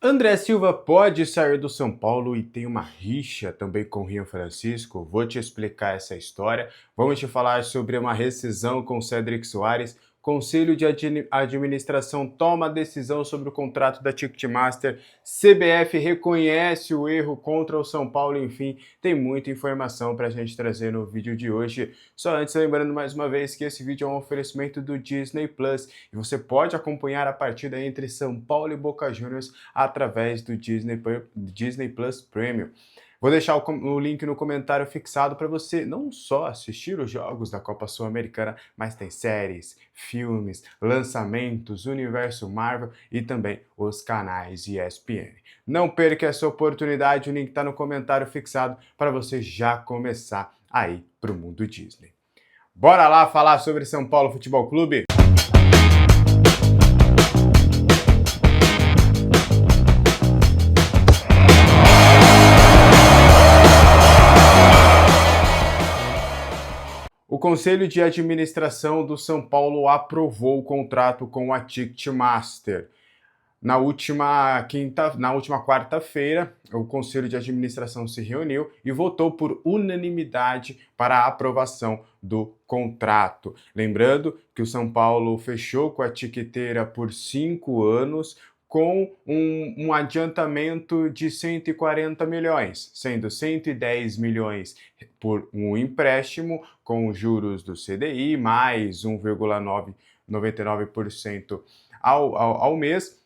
André Silva pode sair do São Paulo e tem uma rixa também com o Rian Francisco. Vou te explicar essa história. Vamos te falar sobre uma rescisão com Cédric Soares. Conselho de Administração toma decisão sobre o contrato da Ticketmaster. CBF reconhece o erro contra o São Paulo. Enfim, tem muita informação para a gente trazer no vídeo de hoje. Só antes, lembrando mais uma vez que esse vídeo é um oferecimento do Disney Plus e você pode acompanhar a partida entre São Paulo e Boca Juniors através do Disney Plus Premium. Vou deixar o link no comentário fixado para você não só assistir os jogos da Copa Sul-Americana, mas tem séries, filmes, lançamentos, universo Marvel e também os canais ESPN. Não perca essa oportunidade, o link está no comentário fixado para você já começar a ir para o mundo Disney. Bora lá falar sobre São Paulo Futebol Clube? O Conselho de Administração do São Paulo aprovou o contrato com a Ticketmaster. Na última quarta-feira, o Conselho de Administração se reuniu e votou por unanimidade para a aprovação do contrato. Lembrando que o São Paulo fechou com a tiqueteira por 5 anos, com um adiantamento de 140 milhões, sendo 110 milhões por um empréstimo com juros do CDI, mais 1,99% ao mês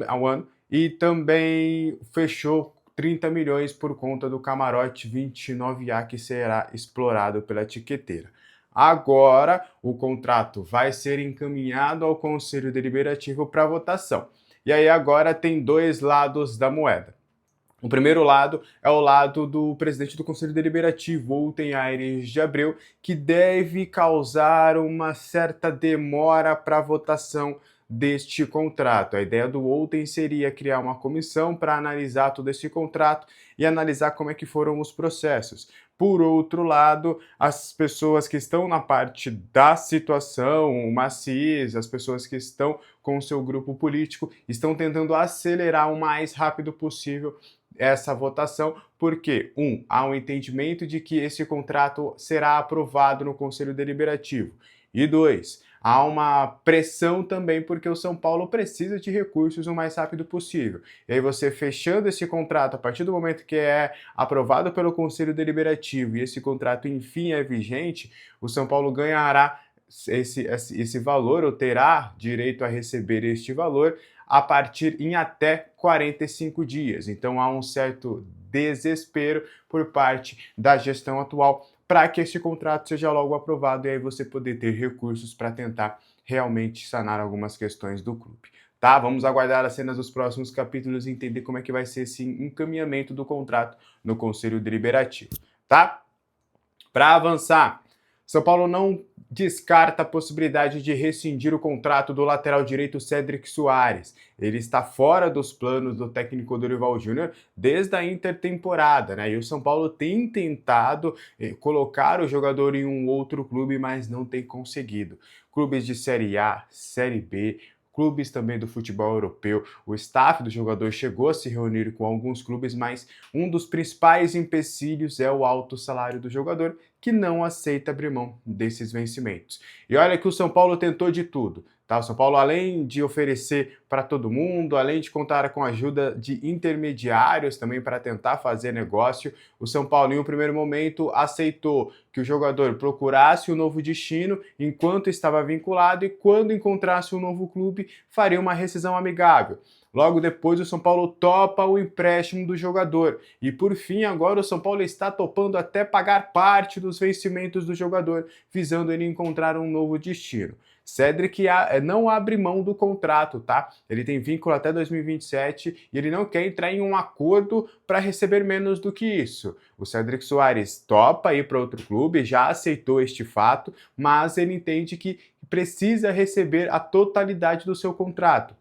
ao ano, e também fechou 30 milhões por conta do camarote 29A que será explorado pela tiqueteira. Agora, o contrato vai ser encaminhado ao Conselho Deliberativo para votação. E aí agora tem dois lados da moeda. O primeiro lado é o lado do presidente do Conselho Deliberativo, Wolten Aires de Abreu, que deve causar uma certa demora para a votação deste contrato. A ideia do Wolten seria criar uma comissão para analisar todo esse contrato e analisar como é que foram os processos. Por outro lado, as pessoas que estão na parte da situação, o Maciz, as pessoas que estão com o seu grupo político, estão tentando acelerar o mais rápido possível essa votação, porque, há um entendimento de que esse contrato será aprovado no Conselho Deliberativo. E 2, há uma pressão também porque o São Paulo precisa de recursos o mais rápido possível. E aí você fechando esse contrato, a partir do momento que é aprovado pelo Conselho Deliberativo e esse contrato enfim é vigente, o São Paulo ganhará esse valor, ou terá direito a receber este valor, a partir em até 45 dias. Então há um certo desespero por parte da gestão atual para que esse contrato seja logo aprovado e aí você poder ter recursos para tentar realmente sanar algumas questões do clube. Tá? Vamos aguardar as cenas dos próximos capítulos e entender como é que vai ser esse encaminhamento do contrato no Conselho Deliberativo. Tá? Para avançar, São Paulo não descarta a possibilidade de rescindir o contrato do lateral direito Cédric Soares. Ele está fora dos planos do técnico Dorival Júnior desde a intertemporada, né? E o São Paulo tem tentado colocar o jogador em um outro clube, mas não tem conseguido. Clubes de Série A, Série B, clubes também do futebol europeu. O staff do jogador chegou a se reunir com alguns clubes, mas um dos principais empecilhos é o alto salário do jogador, que não aceita abrir mão desses vencimentos. E olha que o São Paulo tentou de tudo. Tá? O São Paulo, além de oferecer para todo mundo, além de contar com a ajuda de intermediários também para tentar fazer negócio, o São Paulo, em um primeiro momento, aceitou que o jogador procurasse um novo destino enquanto estava vinculado e, quando encontrasse um novo clube, faria uma rescisão amigável. Logo depois, o São Paulo topa o empréstimo do jogador. E, por fim, agora o São Paulo está topando até pagar parte dos vencimentos do jogador, visando ele encontrar um novo destino. Cédric não abre mão do contrato, tá? Ele tem vínculo até 2027 e ele não quer entrar em um acordo para receber menos do que isso. O Cédric Soares topa ir para outro clube, já aceitou este fato, mas ele entende que precisa receber a totalidade do seu contrato.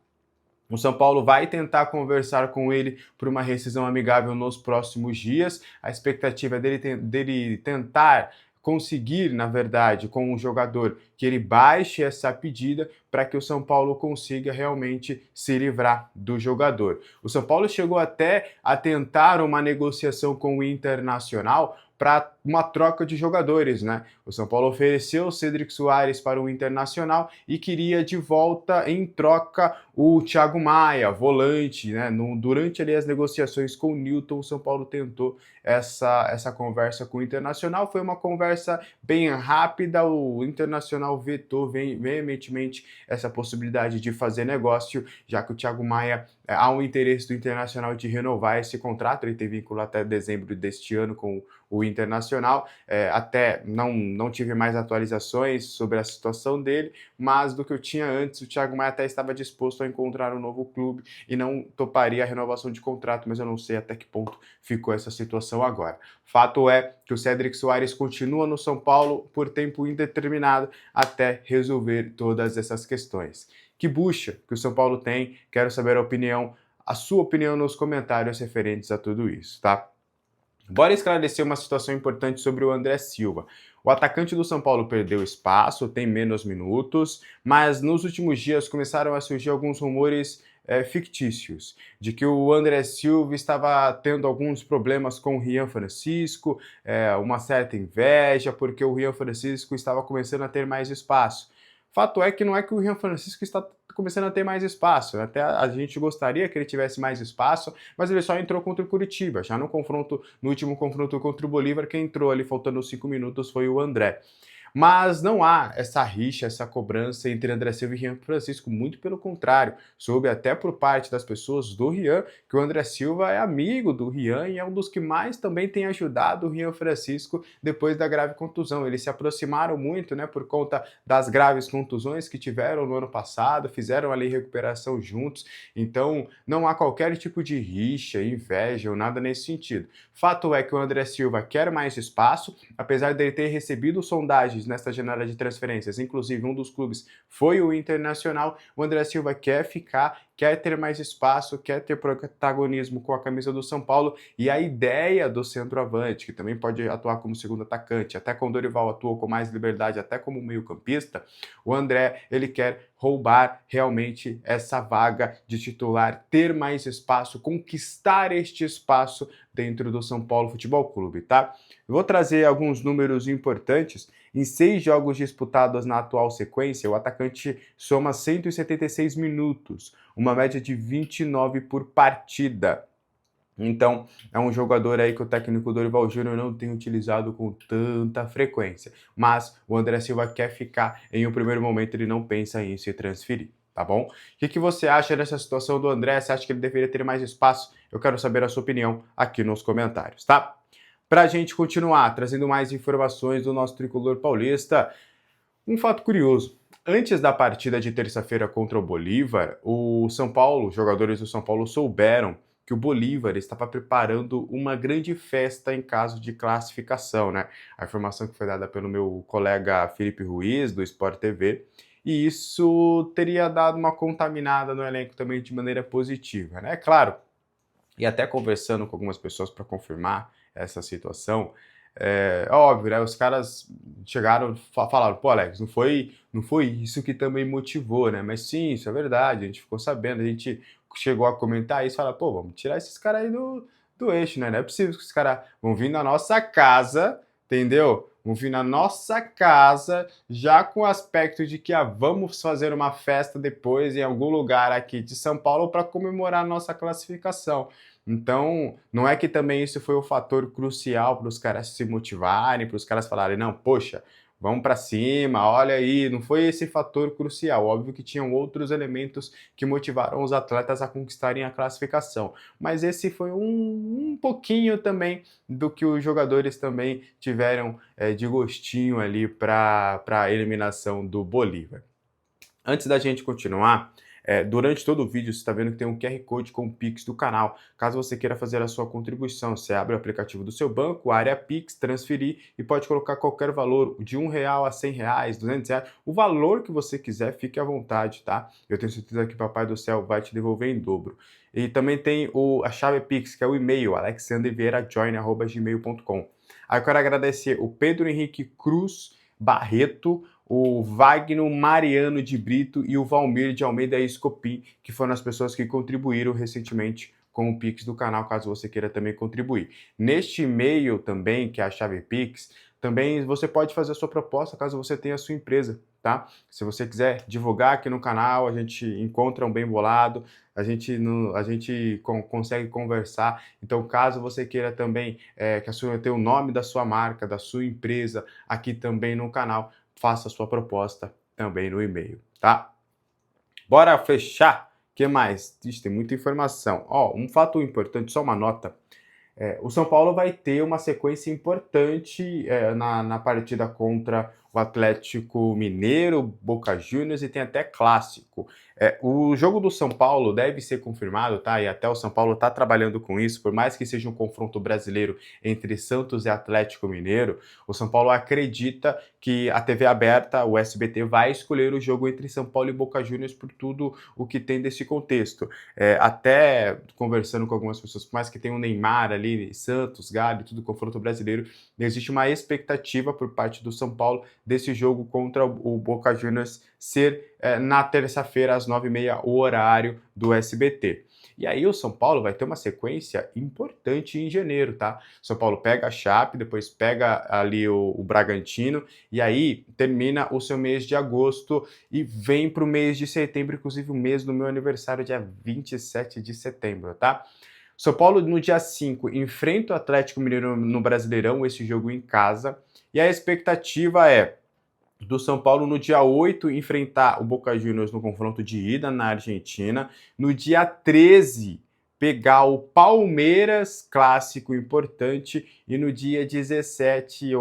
O São Paulo vai tentar conversar com ele por uma rescisão amigável nos próximos dias. A expectativa dele tentar conseguir, na verdade, com o jogador que ele baixe essa pedida para que o São Paulo consiga realmente se livrar do jogador. O São Paulo chegou até a tentar uma negociação com o Internacional para uma troca de jogadores, né? O São Paulo ofereceu o Cédric Soares para o Internacional e queria de volta em troca o Thiago Maia, volante, né? Durante ali as negociações com o Newton, o São Paulo tentou essa conversa com o Internacional. Foi uma conversa bem rápida, o Internacional vetou veementemente essa possibilidade de fazer negócio, já que o Thiago Maia há um interesse do Internacional de renovar esse contrato, ele tem vínculo até dezembro deste ano com o Internacional, até não tive mais atualizações sobre a situação dele, mas do que eu tinha antes, o Thiago Maia até estava disposto a encontrar um novo clube e não toparia a renovação de contrato, mas eu não sei até que ponto ficou essa situação agora. Fato é que o Cédric Soares continua no São Paulo por tempo indeterminado até resolver todas essas questões. Que bucha que o São Paulo tem? Quero saber a sua opinião nos comentários referentes a tudo isso, tá? Bora esclarecer uma situação importante sobre o André Silva. O atacante do São Paulo perdeu espaço, tem menos minutos, mas nos últimos dias começaram a surgir alguns rumores fictícios, de que o André Silva estava tendo alguns problemas com o Rian Francisco, uma certa inveja, porque o Rian Francisco estava começando a ter mais espaço. Fato é que não é que o Rian Francisco está começando a ter mais espaço, até a gente gostaria que ele tivesse mais espaço, mas ele só entrou contra o Curitiba, já no último confronto contra o Bolívar, quem entrou ali faltando 5 minutos foi o André. Mas não há essa rixa, essa cobrança entre André Silva e Rian Francisco, muito pelo contrário. Soube até por parte das pessoas do Rian que o André Silva é amigo do Rian e é um dos que mais também tem ajudado o Rian Francisco depois da grave contusão. Eles se aproximaram muito, né, por conta das graves contusões que tiveram no ano passado, fizeram ali recuperação juntos, então não há qualquer tipo de rixa, inveja ou nada nesse sentido. Fato é que o André Silva quer mais espaço, apesar dele ter recebido sondagens nesta janela de transferências, inclusive um dos clubes foi o Internacional, o André Silva quer ficar, quer ter mais espaço, quer ter protagonismo com a camisa do São Paulo, e a ideia do centroavante, que também pode atuar como segundo atacante, até quando o Dorival atuou com mais liberdade, até como meio-campista, o André, ele quer roubar realmente essa vaga de titular, ter mais espaço, conquistar este espaço dentro do São Paulo Futebol Clube, tá? Eu vou trazer alguns números importantes. Em 6 jogos disputados na atual sequência, o atacante soma 176 minutos, uma média de 29 por partida. Então, é um jogador aí que o técnico Dorival Júnior não tem utilizado com tanta frequência. Mas o André Silva quer ficar, em um primeiro momento ele não pensa em se transferir, tá bom? O que você acha dessa situação do André? Você acha que ele deveria ter mais espaço? Eu quero saber a sua opinião aqui nos comentários, tá? Para a gente continuar trazendo mais informações do nosso tricolor paulista, um fato curioso. Antes da partida de terça-feira contra o Bolívar, os jogadores do São Paulo souberam que o Bolívar estava preparando uma grande festa em caso de classificação, né? A informação que foi dada pelo meu colega Felipe Ruiz, do Sport TV, e isso teria dado uma contaminada no elenco também de maneira positiva, né? Claro, e até conversando com algumas pessoas para confirmar essa situação, óbvio, né? Os caras chegaram e falaram, pô, Alex, não foi isso que também motivou, né? Mas sim, isso é verdade, a gente ficou sabendo, a gente chegou a comentar isso, fala, pô, vamos tirar esses caras aí do eixo, né? Não é possível que esses caras vão vir na nossa casa, entendeu? Vão vir na nossa casa já com o aspecto de que vamos fazer uma festa depois em algum lugar aqui de São Paulo para comemorar a nossa classificação. Então, não é que também isso foi o fator crucial para os caras se motivarem, para os caras falarem, não, poxa, vamos para cima, olha aí, não foi esse fator crucial. Óbvio que tinham outros elementos que motivaram os atletas a conquistarem a classificação, mas esse foi um pouquinho também do que os jogadores também tiveram de gostinho ali para a eliminação do Bolívar. Antes da gente continuar, durante todo o vídeo você está vendo que tem um QR Code com o Pix do canal. Caso você queira fazer a sua contribuição, você abre o aplicativo do seu banco, área Pix, transferir e pode colocar qualquer valor, de R$1 a R$100, R$200, o valor que você quiser, fique à vontade, tá? Eu tenho certeza que Papai do Céu vai te devolver em dobro. E também tem a chave Pix, que é o e-mail, alexandervieirajoin@gmail.com. Aí eu quero agradecer o Pedro Henrique Cruz Barreto, o Wagner Mariano de Brito e o Valmir de Almeida Escopim, que foram as pessoas que contribuíram recentemente com o Pix do canal, caso você queira também contribuir. Neste e-mail também, que é a chave Pix, também você pode fazer a sua proposta caso você tenha a sua empresa, tá? Se você quiser divulgar aqui no canal, a gente encontra um bem bolado, a gente consegue conversar. Então, caso você queira também ter o nome da sua marca, da sua empresa aqui também no canal, faça a sua proposta também no e-mail, tá? Bora fechar? O que mais? Ixi, tem muita informação. Ó, um fato importante, só uma nota. O São Paulo vai ter uma sequência importante na partida contra o Atlético Mineiro, Boca Juniors e tem até clássico. O jogo do São Paulo deve ser confirmado, tá? E até o São Paulo está trabalhando com isso, por mais que seja um confronto brasileiro entre Santos e Atlético Mineiro, o São Paulo acredita que a TV aberta, o SBT, vai escolher o jogo entre São Paulo e Boca Juniors por tudo o que tem desse contexto. Até conversando com algumas pessoas, por mais que tenha o Neymar ali, Santos, Galo, tudo confronto brasileiro, existe uma expectativa por parte do São Paulo desse jogo contra o Boca Juniors ser na terça-feira às 9h30, o horário do SBT. E aí o São Paulo vai ter uma sequência importante em janeiro, tá? São Paulo pega a Chape, depois pega ali o Bragantino, e aí termina o seu mês de agosto e vem para o mês de setembro, inclusive o mês do meu aniversário, dia 27 de setembro, tá? São Paulo, no dia 5, enfrenta o Atlético Mineiro no Brasileirão, esse jogo em casa, e a expectativa é do São Paulo no dia 8 enfrentar o Boca Juniors no confronto de ida na Argentina, no dia 13 pegar o Palmeiras, clássico importante, e no dia 17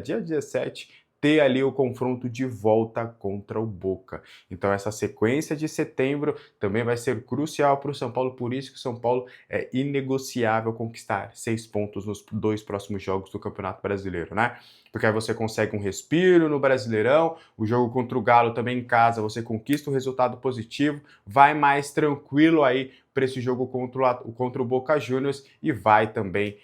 dia 17 ter ali o confronto de volta contra o Boca. Então essa sequência de setembro também vai ser crucial para o São Paulo, por isso que o São Paulo é inegociável conquistar 6 pontos nos 2 próximos jogos do Campeonato Brasileiro, né? Porque aí você consegue um respiro no Brasileirão, o jogo contra o Galo também em casa, você conquista o resultado positivo, vai mais tranquilo aí para esse jogo contra o Boca Juniors e vai também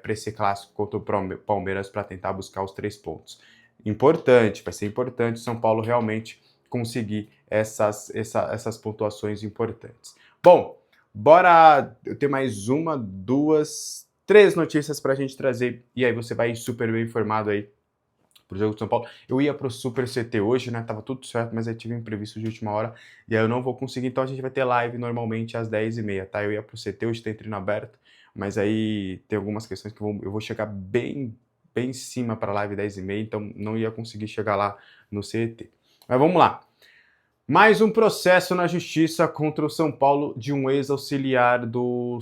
para esse clássico contra o Palmeiras para tentar buscar os 3 pontos. Importante, vai ser importante o São Paulo realmente conseguir essas pontuações importantes. Bom, bora eu ter mais uma, duas, 3 notícias para a gente trazer e aí você vai super bem informado aí pro jogo do São Paulo. Eu ia pro Super CT hoje, né? Tava tudo certo, mas aí tive um imprevisto de última hora e aí eu não vou conseguir, então a gente vai ter live normalmente às 10h30, tá? Eu ia pro CT, hoje tem treino aberto, mas aí tem algumas questões que eu vou chegar bem em cima para a live 10h30, então não ia conseguir chegar lá no CT. Mas vamos lá. Mais um processo na justiça contra o São Paulo de um ex-auxiliar do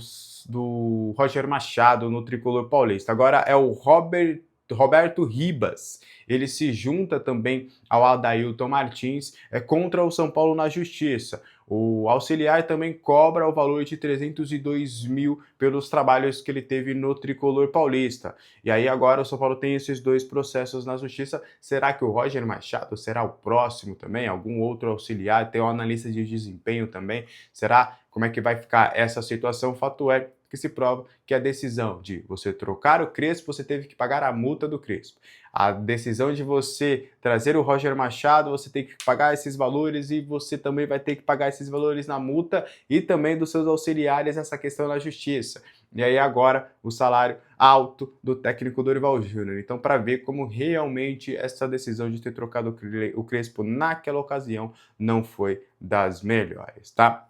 Roger Machado no Tricolor Paulista. Agora é o Roberto Ribas. Ele se junta também ao Adailton Martins contra o São Paulo na justiça. O auxiliar também cobra o valor de 302 mil pelos trabalhos que ele teve no Tricolor Paulista. E aí agora o São Paulo tem esses 2 processos na justiça. Será que o Roger Machado será o próximo também? Algum outro auxiliar? Tem um analista de desempenho também? Será? Como é que vai ficar essa situação? O fato é que se prova que a decisão de você trocar o Crespo, você teve que pagar a multa do Crespo. A decisão de você trazer o Roger Machado, você tem que pagar esses valores e você também vai ter que pagar esses valores na multa e também dos seus auxiliares essa questão na justiça. E aí agora o salário alto do técnico Dorival Júnior. Então para ver como realmente essa decisão de ter trocado o Crespo naquela ocasião não foi das melhores, tá?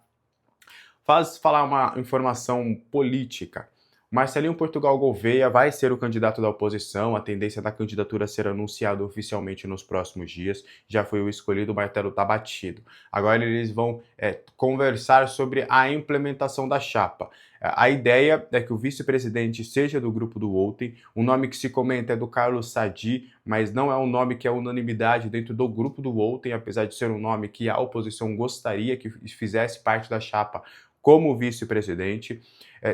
Falar uma informação política. Marcelinho Portugal Gouveia vai ser o candidato da oposição, a tendência da candidatura a ser anunciada oficialmente nos próximos dias, já foi o escolhido, o martelo está batido. Agora eles vão conversar sobre a implementação da chapa. A ideia é que o vice-presidente seja do grupo do Ontem, o nome que se comenta é do Carlos Sadi, mas não é um nome que é unanimidade dentro do grupo do Ontem, apesar de ser um nome que a oposição gostaria que fizesse parte da chapa como vice-presidente,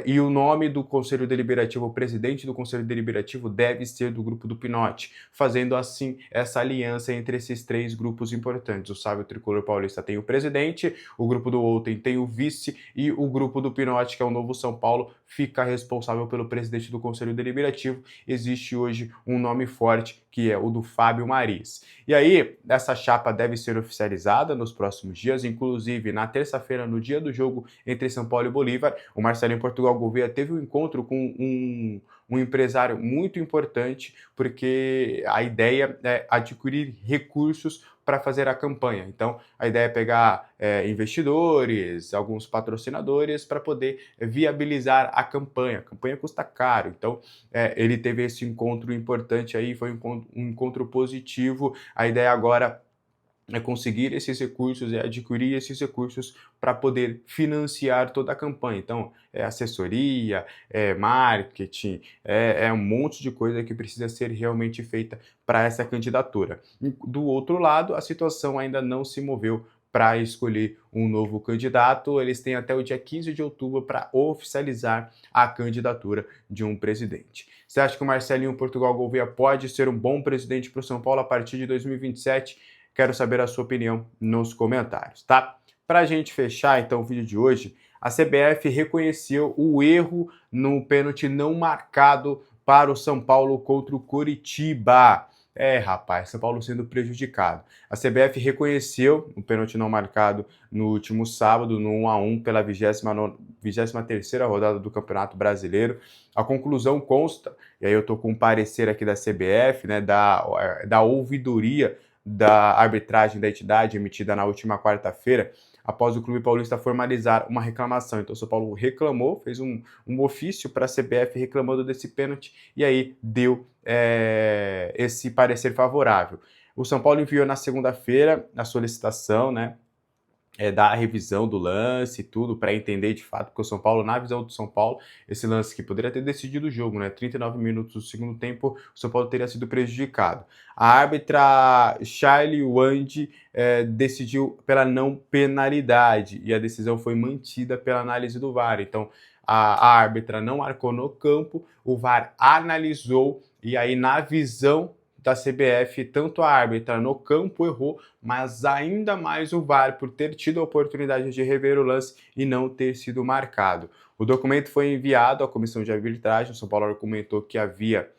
e o nome do Conselho Deliberativo, o presidente do Conselho Deliberativo deve ser do grupo do Pinotti, fazendo assim essa aliança entre esses três grupos importantes. O Sábio Tricolor Paulista tem o presidente, o grupo do Outen tem o vice e o grupo do Pinotti, que é o Novo São Paulo, fica responsável pelo presidente do Conselho Deliberativo. Existe hoje um nome forte, que é o do Fábio Mariz. E aí, essa chapa deve ser oficializada nos próximos dias, inclusive na terça-feira, no dia do jogo entre São Paulo e Bolívar, o Marcelinho Portugal Gouveia teve um encontro com um empresário muito importante, porque a ideia é adquirir recursos para fazer a campanha. Então, a ideia é pegar investidores, alguns patrocinadores, para poder viabilizar a campanha. A campanha custa caro, então ele teve esse encontro importante aí, foi um encontro positivo. A ideia agora é conseguir esses recursos, é adquirir esses recursos para poder financiar toda a campanha. Então, é assessoria, é marketing, é um monte de coisa que precisa ser realmente feita para essa candidatura. Do outro lado, a situação ainda não se moveu para escolher um novo candidato. Eles têm até o dia 15 de outubro para oficializar a candidatura de um presidente. Você acha que o Marcelinho Portugal Gouveia pode ser um bom presidente para o São Paulo a partir de 2027? Quero saber a sua opinião nos comentários, tá? Para a gente fechar, então, o vídeo de hoje, a CBF reconheceu o erro no pênalti não marcado para o São Paulo contra o Coritiba. Rapaz, São Paulo sendo prejudicado. A CBF reconheceu o pênalti não marcado no último sábado, no 1-1, pela 23ª rodada do Campeonato Brasileiro. A conclusão consta, e aí eu tô com um parecer aqui da CBF, né, da ouvidoria da arbitragem da entidade emitida na última quarta-feira, após o Clube Paulista formalizar uma reclamação. Então o São Paulo reclamou, fez um ofício para a CBF reclamando desse pênalti e aí deu esse parecer favorável. O São Paulo enviou na segunda-feira a solicitação, né, da revisão do lance e tudo, para entender de fato, porque o São Paulo, na visão do São Paulo, esse lance que poderia ter decidido o jogo, né, 39 minutos do segundo tempo, o São Paulo teria sido prejudicado. A árbitra Charlie Wand decidiu pela não penalidade, e a decisão foi mantida pela análise do VAR. Então, a árbitra não marcou no campo, o VAR analisou, e aí, na visão da CBF, tanto a árbitra no campo errou, mas ainda mais o VAR, por ter tido a oportunidade de rever o lance e não ter sido marcado. O documento foi enviado à comissão de arbitragem. O São Paulo argumentou que havia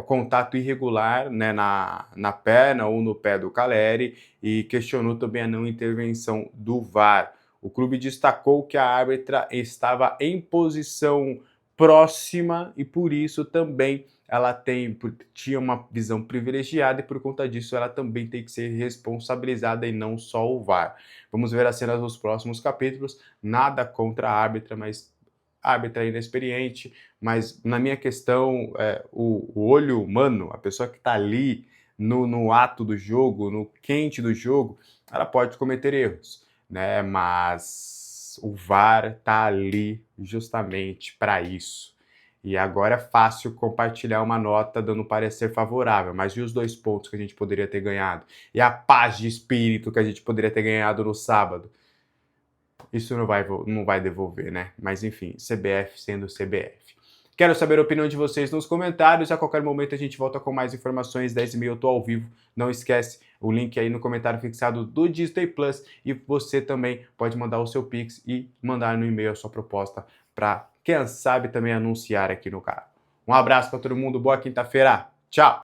contato irregular, né, na perna ou no pé do Caleri, e questionou também a não intervenção do VAR. O clube destacou que a árbitra estava em posição próxima e por isso também ela tinha uma visão privilegiada e por conta disso ela também tem que ser responsabilizada e não só o VAR. Vamos ver as cenas nos próximos capítulos. Nada contra a árbitra, mas a árbitra é inexperiente, mas na minha questão, o olho humano, a pessoa que está ali no ato do jogo, no quente do jogo, ela pode cometer erros, né? Mas o VAR está ali justamente para isso. E agora é fácil compartilhar uma nota dando parecer favorável, mas e os 2 pontos que a gente poderia ter ganhado? E a paz de espírito que a gente poderia ter ganhado no sábado? Isso não vai devolver, né? Mas enfim, CBF sendo CBF. Quero saber a opinião de vocês nos comentários. A qualquer momento a gente volta com mais informações. 10h30 eu tô ao vivo. Não esquece o link aí no comentário fixado do Disney Plus. E você também pode mandar o seu Pix e mandar no e-mail a sua proposta para, quem sabe, também anunciar aqui no canal. Um abraço para todo mundo. Boa quinta-feira. Tchau!